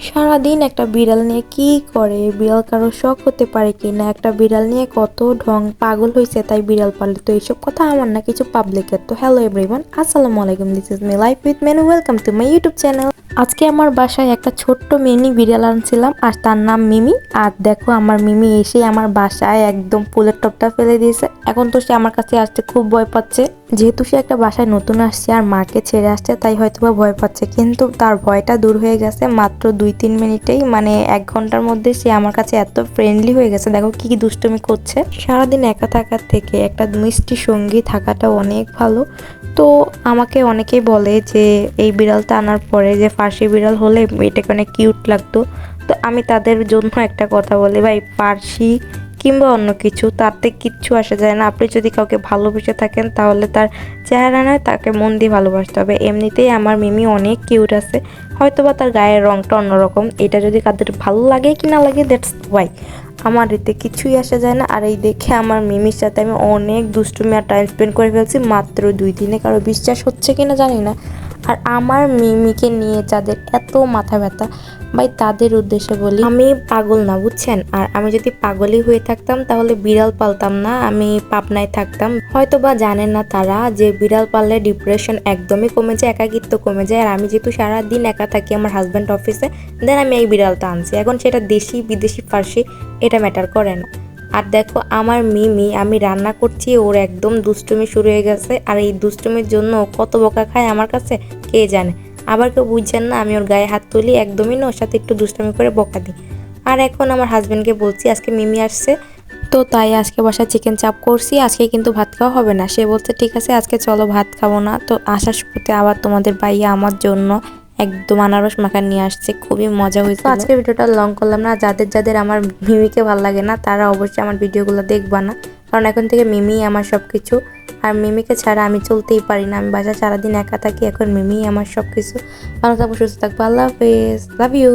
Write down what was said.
সারাদিন একটা বিড়াল নিয়ে কি করে, বিড়াল কারো শখ হতে পারে কি না, একটা বিড়াল নিয়ে কত ঢং, পাগল হয়েছে তাই বিড়াল পালে। তো এইসব কথা আমার না, কিছু পাবলিকের। তো হ্যালো এভরিওয়ান, আসসালামু আলাইকুম, this is me life with menu, welcome to my YouTube channel. আজকে আমার বাসায় একটা ছোট্ট মিনি বিড়াল আনছিলাম আর তার নাম মিমি। আর দেখো আমার মিমি এসে আমার বাসায় একদম ফুলের টপটা ফেলে দিয়েছে। এখন তো সে আমার কাছে আসতে খুব ভয় পাচ্ছে, যেহেতু সে একটা বাসায় নতুন আসছে আর মাকে ছেড়ে আসছে, তাই হয়তো বা ভয় পাচ্ছে। কিন্তু তার ভয়টা দূর হয়ে গেছে মাত্র 2-3 মিনিটেই, মানে 1 ঘন্টার মধ্যে সে আমার কাছে এত ফ্রেন্ডলি হয়ে গেছে। দেখো কি কি দুষ্টুমি করছে। সারাদিন একা থাকার থেকে একটা মিষ্টি সঙ্গী থাকাটা অনেক ভালো। তো আমাকে অনেকেই বলে যে এই বিড়ালটা আনার পরে যে ফার্সি বিড়াল হলে এটাকে অনেক কিউট লাগতো। তো আমি তাদের জন্য একটা কথা বলি, ভাই ফার্সি কিংবা অন্য কিছু তাতে কিচ্ছু আসা যায় না। আপনি যদি কাউকে ভালোবেসে থাকেন তাহলে তার চেহারা নয়, তাকে মন দিয়ে ভালোবাসতে হবে। এমনিতেই আমার মিমি অনেক কিউট আছে, হয়তোবা তার গায়ের রংটা অন্যরকম। এটা যদি কাদের ভালো লাগে কি না লাগে, দ্যাটস ওয়াই, আমার এতে কিছুই আসা যায় না। আর এই দেখে আমার মিমির সাথে আমি অনেক দুষ্টুমি আর টাইম স্পেন্ড করে ফেলছি মাত্র 2 দিনে। কারো বিশ্বাস হচ্ছে কিনা জানি না। আর আমার মিমিকে নিয়ে যাদের এত মাথা ব্যথা, ভাই তাদের উদ্দেশ্যে বলি, আমি পাগল না, বুঝছেন। আর আমি যদি পাগলই হয়ে থাকতাম তাহলে বিড়াল পালতাম না, আমি পাবনায় থাকতাম। হয়তো বা জানেন না তারা যে বিড়াল পাললে ডিপ্রেশন একদমই কমে যায়, একাকিত্ব কমে যায়। আর আমি যেহেতু সারাদিন একা থাকি আমার হাজব্যান্ড অফিসে, দেন আমি এই বিড়ালটা আনছি। এখন সেটা দেশি বিদেশি ফার্সি এটা ম্যাটার করে না। আর দেখো আমার মিমি, আমি রান্না করছি, ওর একদম দুষ্টুমি শুরু হয়ে গেছে। আর এই দুষ্টুমির জন্য কত বকা খায় আমার কাছে কে জানে। আবার কেউ বুঝছেন না, আমি ওর গায়ে হাত তুলি একদমই না, ওর সাথে একটু দুষ্টামি করে বকা দিই। আর এখন আমার হাজব্যান্ডকে বলছি আজকে মিমি আসছে, তো তাই আজকে বাসায় চিকেন চাপ করছি, আজকে কিন্তু ভাত খাওয়া হবে না। সে বলছে ঠিক আছে আজকে চলো ভাত খাবো না। তো আসার শুরুতে আবার তোমাদের ভাইয়া আমার জন্য একদম আনারস মাখা নিয়ে আসছে, খুবই মজা হয়েছে। আজকে ভিডিওটা লং করলাম না, যাদের যাদের আমার মিমিকে ভালো লাগে না তারা অবশ্যই আমার ভিডিওগুলো দেখবা না, কারণ এখন থেকে মিমি আমার সব কিছু। আর মিমিকে ছাড়া আমি চলতেই পারি না, আমি বাসায় সারাদিন একা থাকি, এখন মিমি আমার সব কিছু। ভালো থাকবো, সুস্থ থাকবো, আল্লাহ হাফেজ, লাভ ইউ।